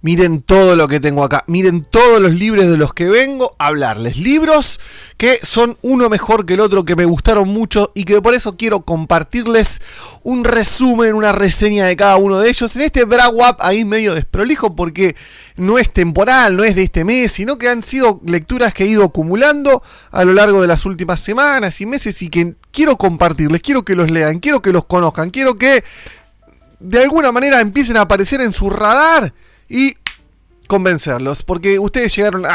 Miren todo lo que tengo acá, miren todos los libros de los que vengo a hablarles. Libros que son uno mejor que el otro, que me gustaron mucho y que por eso quiero compartirles un resumen, una reseña de cada uno de ellos. En este Brawap ahí medio desprolijo porque no es temporal, no es de este mes, sino que han sido lecturas que he ido acumulando a lo largo de las últimas semanas y meses y que quiero compartirles, quiero que los lean, quiero que los conozcan, quiero que de alguna manera empiecen a aparecer en su radar y convencerlos, porque ustedes llegaron,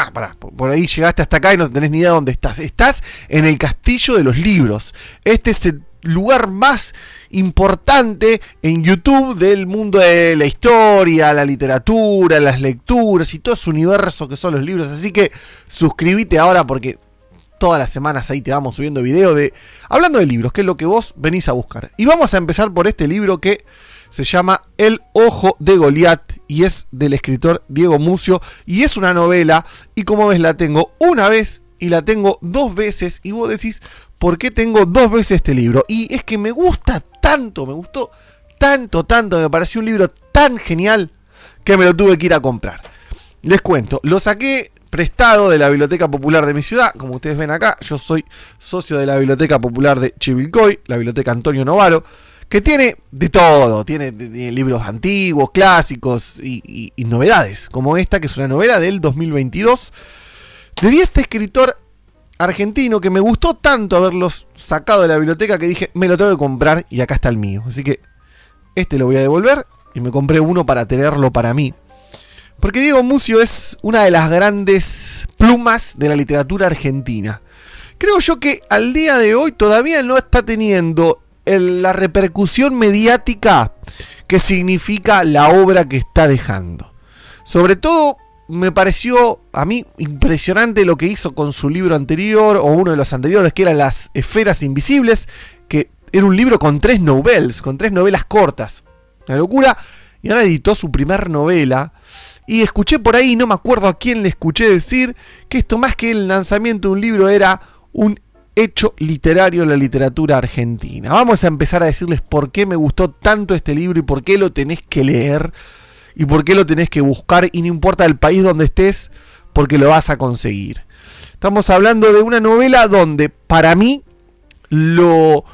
por ahí llegaste hasta acá y no tenés ni idea de dónde estás. Estás en el castillo de los libros. Este es el lugar más importante en YouTube del mundo de la historia, la literatura, las lecturas y todo ese universo que son los libros. Así que suscríbete ahora porque todas las semanas ahí te vamos subiendo videos hablando de libros, que es lo que vos venís a buscar. Y vamos a empezar por este libro que se llama El Ojo de Goliat y es del escritor Diego Mucio y es una novela y como ves la tengo una vez y la tengo dos veces y vos decís ¿por qué tengo dos veces este libro? Y es que me gusta tanto, me gustó tanto, me pareció un libro tan genial que me lo tuve que ir a comprar. Les cuento, lo saqué prestado de la Biblioteca Popular de mi ciudad, como ustedes ven acá, yo soy socio de la Biblioteca Popular de Chivilcoy, la Biblioteca Antonio Novaro, que tiene de todo, tiene libros antiguos, clásicos y novedades, como esta que es una novela del 2022 de este escritor argentino que me gustó tanto haberlos sacado de la biblioteca que dije, me lo tengo que comprar y acá está el mío. Así que este lo voy a devolver y me compré uno para tenerlo para mí. Porque Diego Mucio es una de las grandes plumas de la literatura argentina. Creo yo que al día de hoy todavía no está teniendo la repercusión mediática que significa la obra que está dejando. Sobre todo me pareció a mí impresionante lo que hizo con su libro anterior o uno de los anteriores que era Las Esferas Invisibles, que era un libro con tres novelas cortas, una locura. Y ahora editó su primer novela y escuché por ahí, no me acuerdo a quién le escuché decir que esto más que el lanzamiento de un libro era un hecho literario en la literatura argentina. Vamos a empezar a decirles por qué me gustó tanto este libro y por qué lo tenés que leer y por qué lo tenés que buscar y no importa el país donde estés porque lo vas a conseguir. Estamos hablando de una novela donde para mí lo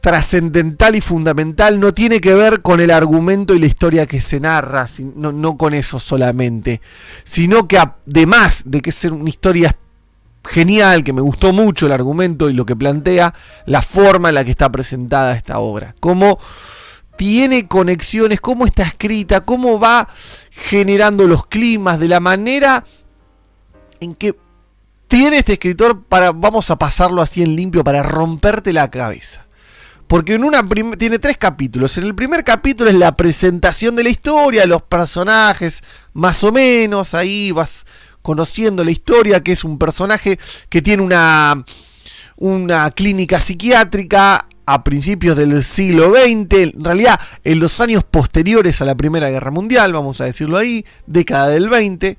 trascendental y fundamental no tiene que ver con el argumento y la historia que se narra, no con eso solamente, sino que además de que es una historia genial, que me gustó mucho el argumento y lo que plantea, la forma en la que está presentada esta obra, cómo tiene conexiones, cómo está escrita, cómo va generando los climas, de la manera en que tiene este escritor vamos a pasarlo así en limpio, para romperte la cabeza. Porque tiene 3 capítulos. En el primer capítulo es la presentación de la historia, los personajes, más o menos, ahí vas conociendo la historia, que es un personaje que tiene una clínica psiquiátrica a principios del siglo XX, en realidad en los años posteriores a la Primera Guerra Mundial, vamos a decirlo ahí, década del 20,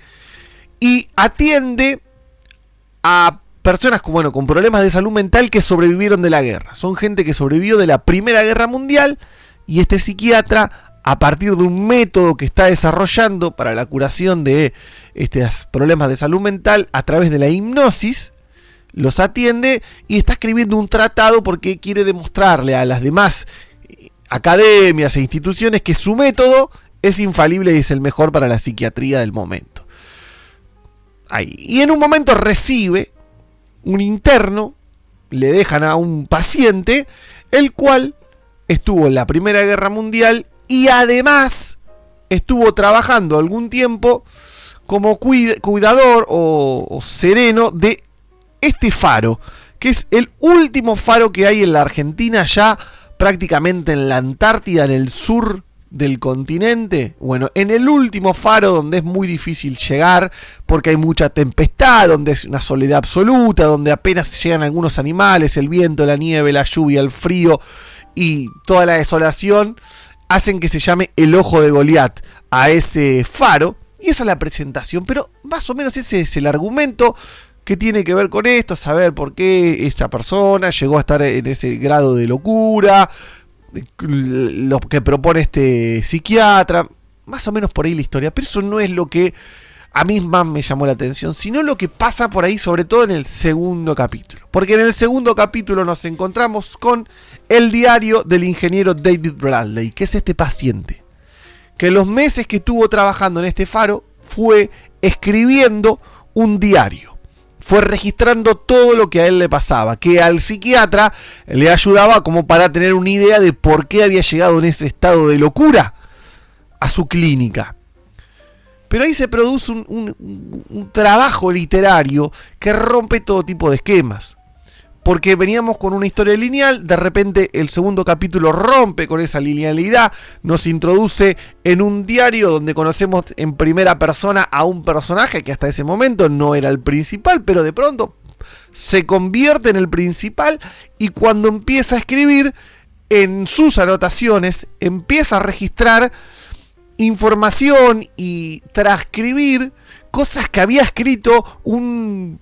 y atiende a personas con problemas de salud mental que sobrevivieron de la guerra. Son gente que sobrevivió de la Primera Guerra Mundial y este psiquiatra, a partir de un método que está desarrollando para la curación de estos problemas de salud mental a través de la hipnosis, los atiende y está escribiendo un tratado porque quiere demostrarle a las demás academias e instituciones que su método es infalible y es el mejor para la psiquiatría del momento. Ahí. Y en un momento recibe un interno, le dejan a un paciente, el cual estuvo en la Primera Guerra Mundial y además estuvo trabajando algún tiempo como cuidador o sereno de este faro, que es el último faro que hay en la Argentina, ya prácticamente en la Antártida, en el sur del continente. Bueno, en el último faro donde es muy difícil llegar porque hay mucha tempestad, donde es una soledad absoluta, donde apenas llegan algunos animales, el viento, la nieve, la lluvia, el frío y toda la desolación hacen que se llame El Ojo de Goliat a ese faro, y esa es la presentación, pero más o menos ese es el argumento que tiene que ver con esto, saber por qué esta persona llegó a estar en ese grado de locura, lo que propone este psiquiatra, más o menos por ahí la historia, pero eso no es lo que a mí más me llamó la atención, sino lo que pasa por ahí, sobre todo en el segundo capítulo. Porque en el segundo capítulo nos encontramos con el diario del ingeniero David Bradley, que es este paciente, que los meses que estuvo trabajando en este faro fue escribiendo un diario. Fue registrando todo lo que a él le pasaba, que al psiquiatra le ayudaba como para tener una idea de por qué había llegado en ese estado de locura a su clínica. Pero ahí se produce un trabajo literario que rompe todo tipo de esquemas. Porque veníamos con una historia lineal, de repente el segundo capítulo rompe con esa linealidad, nos introduce en un diario donde conocemos en primera persona a un personaje que hasta ese momento no era el principal, pero de pronto se convierte en el principal, y cuando empieza a escribir en sus anotaciones, empieza a registrar información y transcribir cosas que había escrito un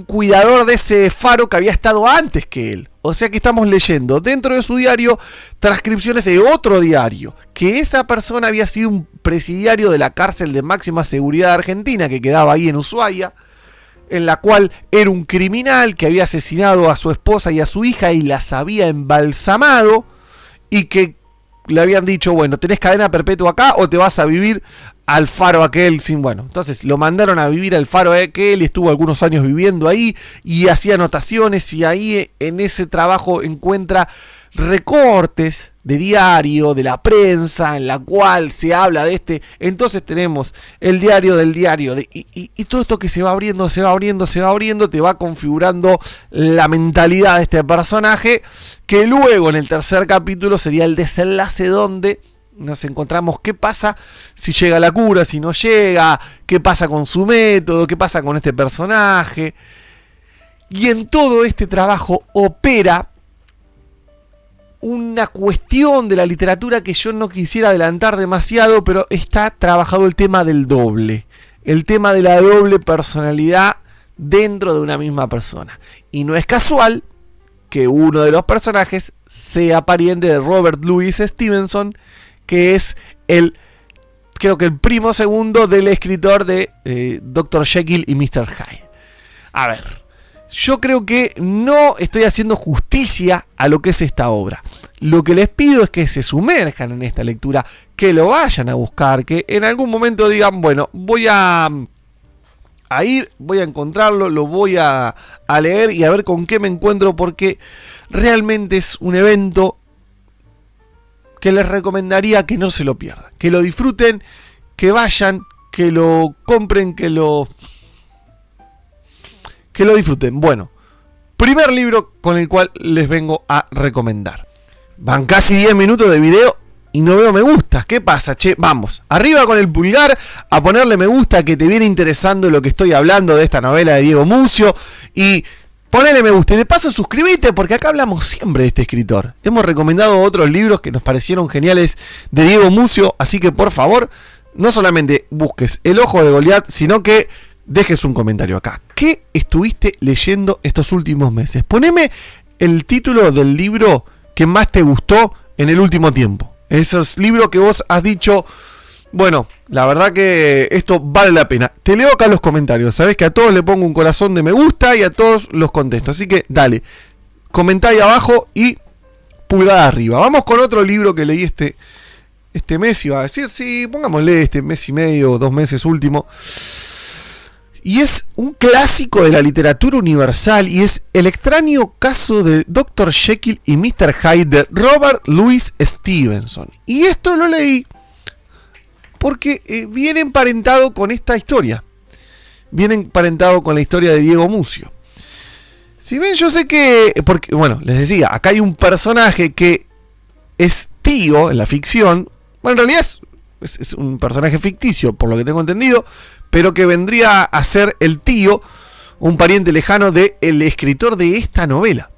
cuidador de ese faro que había estado antes que él. O sea que estamos leyendo dentro de su diario transcripciones de otro diario, que esa persona había sido un presidiario de la cárcel de máxima seguridad de Argentina, que quedaba ahí en Ushuaia, en la cual era un criminal que había asesinado a su esposa y a su hija y las había embalsamado, y que le habían dicho, bueno, tenés cadena perpetua acá o te vas a vivir al faro aquel sin, bueno. Entonces lo mandaron a vivir al faro aquel y estuvo algunos años viviendo ahí y hacía anotaciones, y ahí en ese trabajo encuentra recortes de diario, de la prensa, en la cual se habla de este. Entonces tenemos el diario del diario y todo esto que se va abriendo, te va configurando la mentalidad de este personaje, que luego en el tercer capítulo sería el desenlace, donde nos encontramos qué pasa si llega la cura, si no llega, qué pasa con su método, qué pasa con este personaje. Y en todo este trabajo opera una cuestión de la literatura que yo no quisiera adelantar demasiado, pero está trabajado el tema del doble, el tema de la doble personalidad dentro de una misma persona. Y no es casual que uno de los personajes sea pariente de Robert Louis Stevenson, que es creo que el primo segundo del escritor de Dr. Jekyll y Mr. Hyde. A ver, yo creo que no estoy haciendo justicia a lo que es esta obra. Lo que les pido es que se sumerjan en esta lectura, que lo vayan a buscar, que en algún momento digan, bueno, voy a ir, voy a encontrarlo, lo voy a leer y a ver con qué me encuentro, porque realmente es un evento que les recomendaría que no se lo pierdan, que lo disfruten, que vayan, que lo compren, que lo disfruten. Bueno, primer libro con el cual les vengo a recomendar. Van casi 10 minutos de video y no veo me gusta. ¿Qué pasa, che? Vamos, arriba con el pulgar a ponerle me gusta, que te viene interesando lo que estoy hablando de esta novela de Diego Mucio, y ponele me gusta. Y de paso suscríbete, porque acá hablamos siempre de este escritor. Hemos recomendado otros libros que nos parecieron geniales de Diego Mucio, así que por favor, no solamente busques El ojo de Goliat, sino que dejes un comentario acá. ¿Qué estuviste leyendo estos últimos meses? Poneme el título del libro que más te gustó en el último tiempo. Esos libros que vos has dicho, bueno, la verdad que esto vale la pena. Te leo acá los comentarios. Sabés que a todos le pongo un corazón de me gusta y a todos los contesto. Así que dale, comentá ahí abajo y pulgada arriba. Vamos con otro libro que leí este mes. Iba a decir, sí, pongámosle este mes y medio, 2 meses último. Y es un clásico de la literatura universal, y es El extraño caso de Dr. Jekyll y Mr. Hyde, de Robert Louis Stevenson. Y esto lo leí porque viene emparentado con esta historia. Viene emparentado con la historia de Diego Mucio. Si ven, yo sé que, porque, bueno, les decía, acá hay un personaje que es tío en la ficción. Bueno, en realidad es un personaje ficticio, por lo que tengo entendido, pero que vendría a ser el tío, un pariente lejano del escritor de esta novela.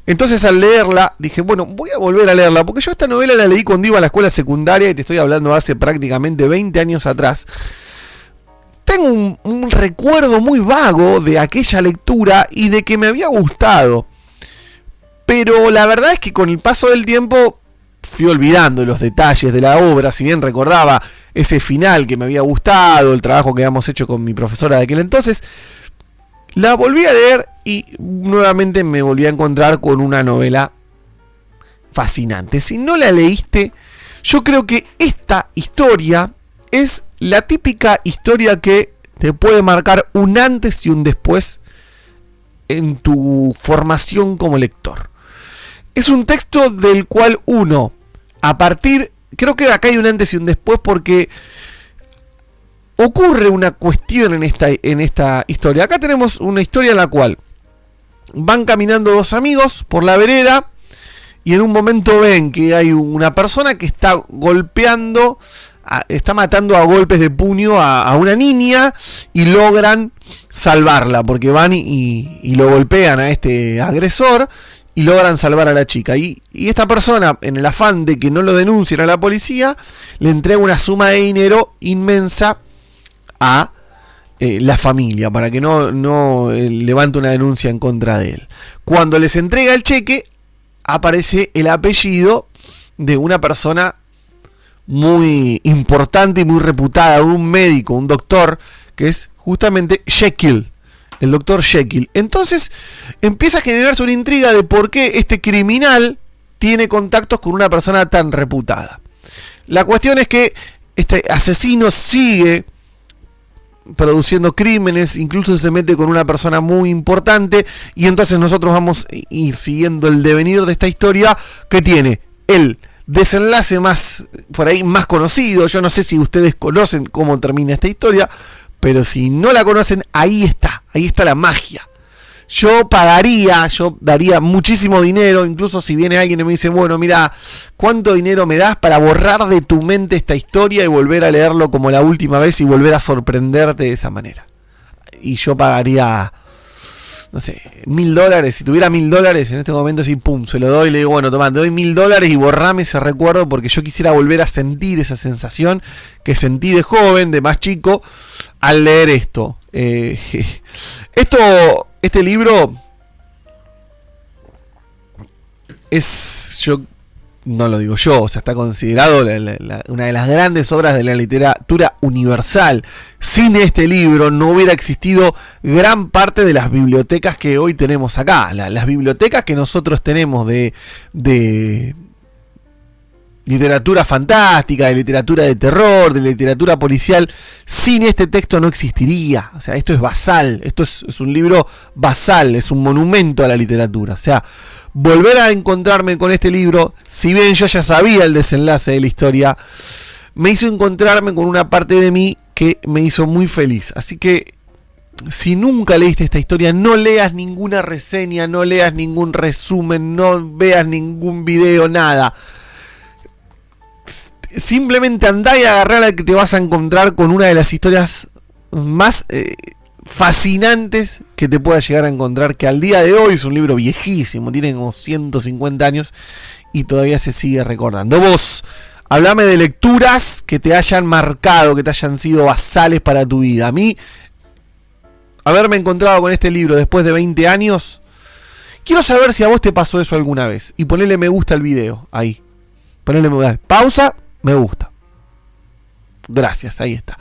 Entonces, al leerla, dije, bueno, voy a volver a leerla, porque yo esta novela la leí cuando iba a la escuela secundaria, y te estoy hablando hace prácticamente 20 años atrás. Tengo un recuerdo muy vago de aquella lectura y de que me había gustado. Pero la verdad es que con el paso del tiempo fui olvidando los detalles de la obra, si bien recordaba ese final que me había gustado, el trabajo que habíamos hecho con mi profesora de aquel entonces. La volví a leer y nuevamente me volví a encontrar con una novela fascinante. Si no la leíste, yo creo que esta historia es la típica historia que te puede marcar un antes y un después en tu formación como lector. Es un texto del cual uno, creo que acá hay un antes y un después porque ocurre una cuestión en esta historia. Acá tenemos una historia en la cual van caminando dos amigos por la vereda y en un momento ven que hay una persona que está golpeando, está matando a golpes de puño a una niña y logran salvarla porque van y lo golpean a este agresor y logran salvar a la chica. Y esta persona, en el afán de que no lo denuncien a la policía, le entrega una suma de dinero inmensa a la familia para que no levante una denuncia en contra de él. Cuando les entrega el cheque, aparece el apellido de una persona muy importante y muy reputada, un médico, un doctor, que es justamente Jekyll, el doctor Jekyll. Entonces empieza a generarse una intriga de por qué este criminal tiene contactos con una persona tan reputada. La cuestión es que este asesino sigue produciendo crímenes, incluso se mete con una persona muy importante, y entonces nosotros vamos a ir siguiendo el devenir de esta historia, que tiene el desenlace más conocido. Yo no sé si ustedes conocen cómo termina esta historia, pero si no la conocen, ahí está la magia. Yo daría muchísimo dinero, incluso si viene alguien y me dice, bueno, mira, ¿cuánto dinero me das para borrar de tu mente esta historia y volver a leerlo como la última vez y volver a sorprenderte de esa manera? Y yo pagaría, no sé, $1.000. Si tuviera $1.000 en este momento, así, pum, se lo doy y le digo, bueno, toma, te doy $1.000 y borrame ese recuerdo porque yo quisiera volver a sentir esa sensación que sentí de joven, de más chico, al leer esto. Este libro yo no lo digo yo, o sea, está considerado una de las grandes obras de la literatura universal. Sin este libro no hubiera existido gran parte de las bibliotecas que hoy tenemos acá. Las bibliotecas que nosotros tenemos de literatura fantástica, de literatura de terror, de literatura policial, sin este texto no existiría. O sea, esto es basal, esto es un libro basal, es un monumento a la literatura. O sea, volver a encontrarme con este libro, si bien yo ya sabía el desenlace de la historia, me hizo encontrarme con una parte de mí que me hizo muy feliz. Así que, si nunca leíste esta historia, no leas ninguna reseña, no leas ningún resumen, no veas ningún video, nada. Simplemente andá y agarrá, que te vas a encontrar con una de las historias más fascinantes que te pueda llegar a encontrar, que al día de hoy es un libro viejísimo, tiene como 150 años y todavía se sigue recordando. Vos, hablame de lecturas que te hayan marcado, que te hayan sido basales para tu vida. A mí, haberme encontrado con este libro después de 20 años, quiero saber si a vos te pasó eso alguna vez. Y ponele me gusta al video, ahí. Ponele me gusta. Pausa. Me gusta. Gracias, ahí está.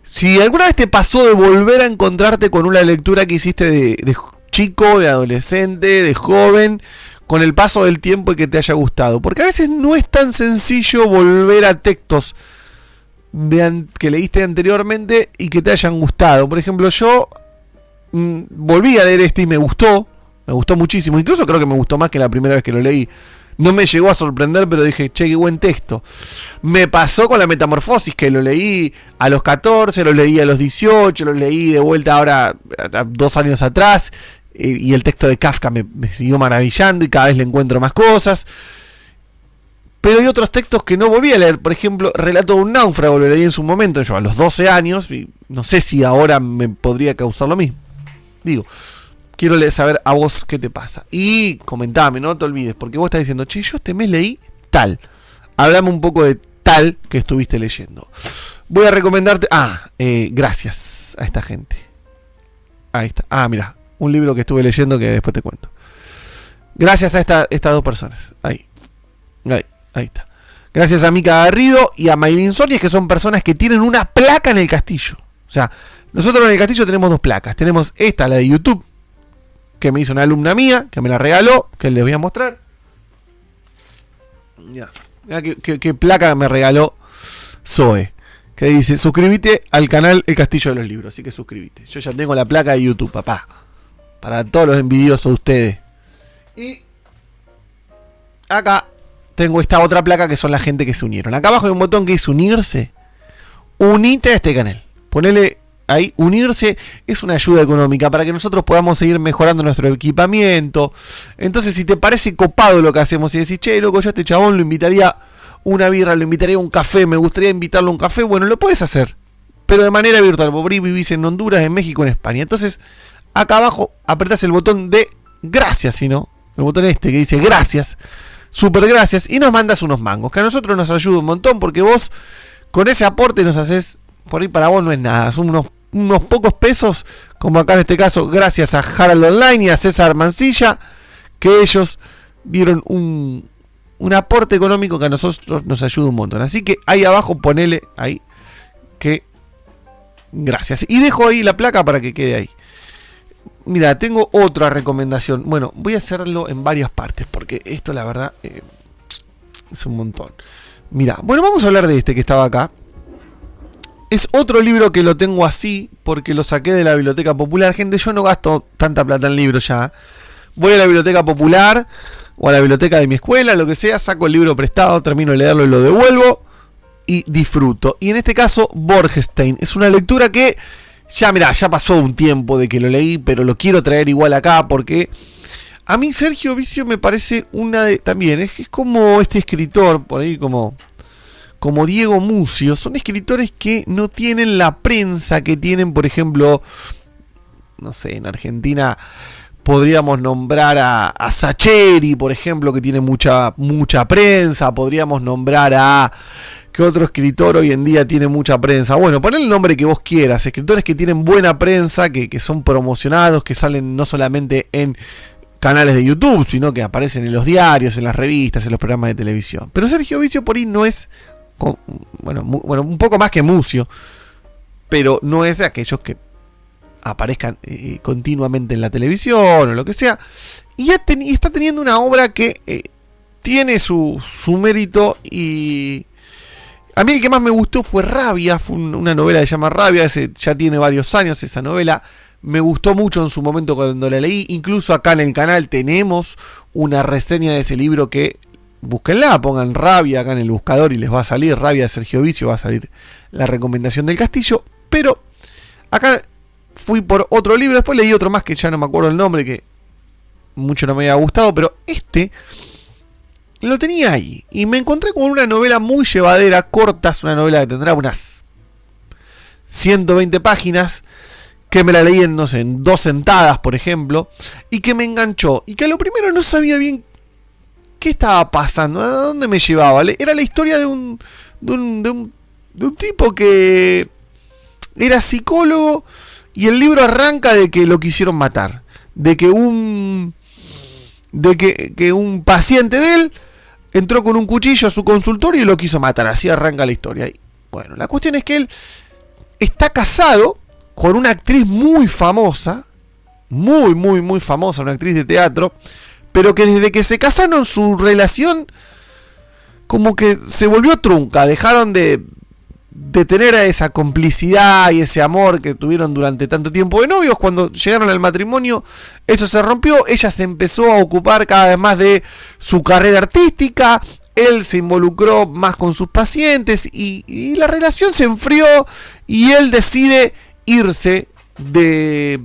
Si alguna vez te pasó de volver a encontrarte con una lectura que hiciste de chico, de adolescente, de joven, con el paso del tiempo y que te haya gustado. Porque a veces no es tan sencillo volver a textos que leíste anteriormente y que te hayan gustado. Por ejemplo, yo volví a leer este y me gustó muchísimo. Incluso creo que me gustó más que la primera vez que lo leí. No me llegó a sorprender, pero dije, che, qué buen texto. Me pasó con la Metamorfosis, que lo leí a los 14, lo leí a los 18, lo leí de vuelta ahora, 2 años atrás, y el texto de Kafka me siguió maravillando y cada vez le encuentro más cosas. Pero hay otros textos que no volví a leer. Por ejemplo, Relato de un náufrago, lo leí en su momento, yo a los 12 años, y no sé si ahora me podría causar lo mismo. Digo, quiero saber a vos qué te pasa. Y comentame, no te olvides, porque vos estás diciendo, che, yo este mes leí tal. Hablame un poco de tal que estuviste leyendo. Voy a recomendarte... gracias a esta gente. Ahí está. Mira, un libro que estuve leyendo que después te cuento. Gracias a estas dos personas. Ahí. Ahí está. Gracias a Mica Garrido y a Maylin Sonia, que son personas que tienen una placa en el castillo. O sea, nosotros en el castillo tenemos 2 placas. Tenemos esta, la de YouTube, que me hizo una alumna mía, que me la regaló, que les voy a mostrar. Mirá qué placa me regaló Zoe, que dice: suscríbete al canal El Castillo de los Libros. Así que suscríbete. Yo ya tengo la placa de YouTube, papá, para todos los envidiosos de ustedes. Y acá tengo esta otra placa, que son la gente que se unieron. Acá abajo hay un botón que dice unirse. Unite a este canal. Ponele ahí, unirse. Es una ayuda económica para que nosotros podamos seguir mejorando nuestro equipamiento. Entonces, si te parece copado lo que hacemos y decís: che, loco, yo a este chabón lo invitaría una birra, lo invitaría a un café, me gustaría invitarlo a un café, bueno, lo puedes hacer, pero de manera virtual. Vos vivís en Honduras, en México, en España. Entonces, acá abajo apretás el botón de gracias, ¿no? El botón este que dice gracias, super gracias, y nos mandas unos mangos, que a nosotros nos ayuda un montón, porque vos con ese aporte nos haces, por ahí para vos no es nada, son unos pocos pesos, como acá en este caso, gracias a Harald Online y a César Mancilla, que ellos dieron un aporte económico que a nosotros nos ayuda un montón. Así que ahí abajo ponele ahí que gracias, y dejo ahí la placa para que quede ahí. Mira, tengo otra recomendación. Bueno, voy a hacerlo en varias partes, porque esto la verdad es un montón. Mira, bueno, vamos a hablar de este que estaba acá. Es otro libro que lo tengo así porque lo saqué de la Biblioteca Popular. Gente, yo no gasto tanta plata en libros ya. Voy a la Biblioteca Popular o a la biblioteca de mi escuela, lo que sea, saco el libro prestado, termino de leerlo y lo devuelvo y disfruto. Y en este caso, Borgestein. Es una lectura que ya pasó un tiempo de que lo leí, pero lo quiero traer igual acá porque a mí Sergio Vicio me parece también, es como este escritor, por ahí como Diego Mucio, son escritores que no tienen la prensa que tienen, por ejemplo, no sé, en Argentina podríamos nombrar a Sacheri, por ejemplo, que tiene mucha prensa. Podríamos nombrar a ¿qué otro escritor hoy en día tiene mucha prensa? Bueno, pon el nombre que vos quieras. Escritores que tienen buena prensa, que son promocionados, que salen no solamente en canales de YouTube, sino que aparecen en los diarios, en las revistas, en los programas de televisión. Pero Sergio Vicio por ahí no es, bueno, un poco más que Mucio, pero no es de aquellos que aparezcan continuamente en la televisión o lo que sea. Y está teniendo una obra que tiene su mérito. Y a mí el que más me gustó fue Rabia. Fue una novela que se llama Rabia. Ya tiene varios años esa novela. Me gustó mucho en su momento cuando la leí. Incluso acá en el canal tenemos una reseña de ese libro que búsquenla, pongan Rabia acá en el buscador y les va a salir Rabia de Sergio Vicio, va a salir la recomendación del castillo. Pero acá fui por otro libro, después leí otro más que ya no me acuerdo el nombre, que mucho no me había gustado, pero este lo tenía ahí y me encontré con una novela muy llevadera, corta, es una novela que tendrá unas 120 páginas, que me la leí en 2 sentadas, por ejemplo, y que me enganchó, y que a lo primero no sabía bien qué estaba pasando, a dónde me llevaba. Era la historia de un tipo que era psicólogo. Y el libro arranca de que lo quisieron matar. De que un paciente de él entró con un cuchillo a su consultorio y lo quiso matar. Así arranca la historia. Y bueno, la cuestión es que él está casado con una actriz muy famosa. Muy famosa, una actriz de teatro. Pero que desde que se casaron su relación como que se volvió trunca. Dejaron de tener esa complicidad y ese amor que tuvieron durante tanto tiempo de novios. Cuando llegaron al matrimonio, eso se rompió. Ella se empezó a ocupar cada vez más de su carrera artística. Él se involucró más con sus pacientes y la relación se enfrió. Y él decide irse de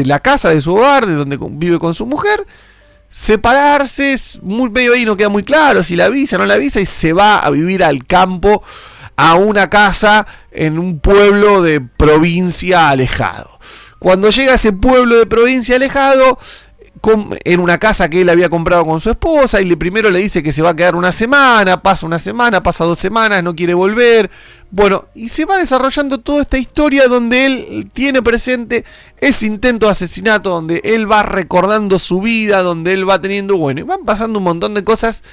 la casa, de su hogar, de donde vive con su mujer, separarse. Medio ahí no queda muy claro si la avisa o no la avisa, y se va a vivir al campo, a una casa en un pueblo de provincia alejado. Cuando llega a ese pueblo de provincia alejado, en una casa que él había comprado con su esposa, y primero le dice que se va a quedar una semana, pasa 2 semanas, no quiere volver. Bueno, y se va desarrollando toda esta historia donde él tiene presente ese intento de asesinato, donde él va recordando su vida, donde él va teniendo, bueno, y van pasando un montón de cosas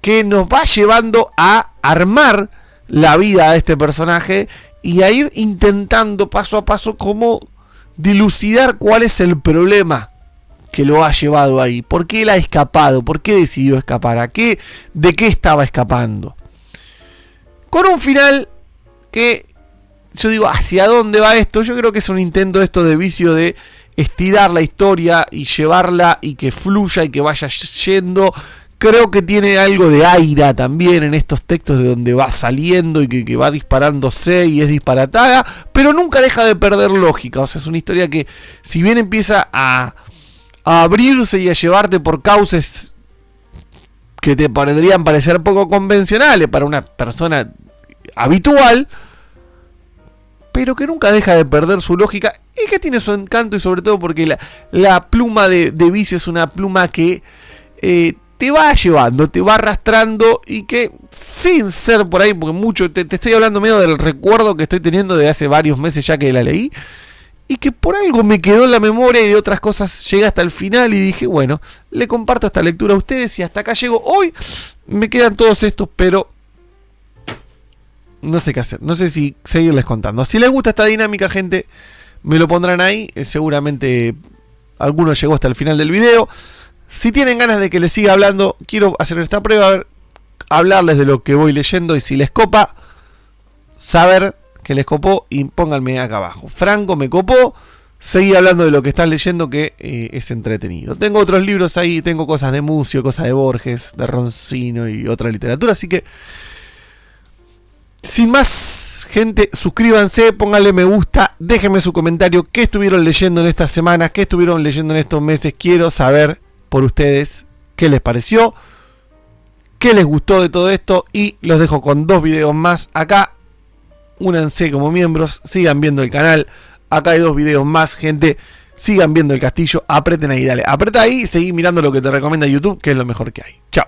que nos va llevando a armar la vida de este personaje y a ir intentando paso a paso cómo dilucidar cuál es el problema que lo ha llevado ahí, por qué él ha escapado, por qué decidió escapar, de qué estaba escapando. Con un final que yo digo, ¿hacia dónde va esto? Yo creo que es un intento esto de Vicio de estirar la historia y llevarla y que fluya y que vaya yendo. Creo que tiene algo de aira también en estos textos de donde va saliendo y que va disparándose y es disparatada, pero nunca deja de perder lógica. O sea, es una historia que, si bien empieza a abrirse y a llevarte por cauces que te podrían parecer poco convencionales para una persona habitual, pero que nunca deja de perder su lógica y que tiene su encanto, y sobre todo porque la pluma de Vicio es una pluma que te va llevando, te va arrastrando y que sin ser por ahí, porque mucho, te estoy hablando medio del recuerdo que estoy teniendo de hace varios meses ya que la leí, y que por algo me quedó en la memoria y de otras cosas llega hasta el final y dije, bueno, le comparto esta lectura a ustedes y hasta acá llego. Hoy me quedan todos estos, pero no sé qué hacer, no sé si seguirles contando. Si les gusta esta dinámica, gente, me lo pondrán ahí, seguramente alguno llegó hasta el final del video. Si tienen ganas de que les siga hablando, quiero hacer esta prueba, a ver, hablarles de lo que voy leyendo y si les copa, saber que les copó y pónganme acá abajo. Franco, me copó, seguí hablando de lo que estás leyendo que es entretenido. Tengo otros libros ahí, tengo cosas de Mucio, cosas de Borges, de Roncino y otra literatura, así que sin más, gente, suscríbanse, pónganle me gusta, déjenme su comentario, qué estuvieron leyendo en estas semanas, qué estuvieron leyendo en estos meses, quiero saber por ustedes qué les pareció, qué les gustó de todo esto, y los dejo con 2 videos más acá. Únanse como miembros, sigan viendo el canal, acá hay 2 videos más, gente, sigan viendo el castillo, aprieten ahí, dale, aprieta ahí y seguí mirando lo que te recomienda YouTube, que es lo mejor que hay. Chao.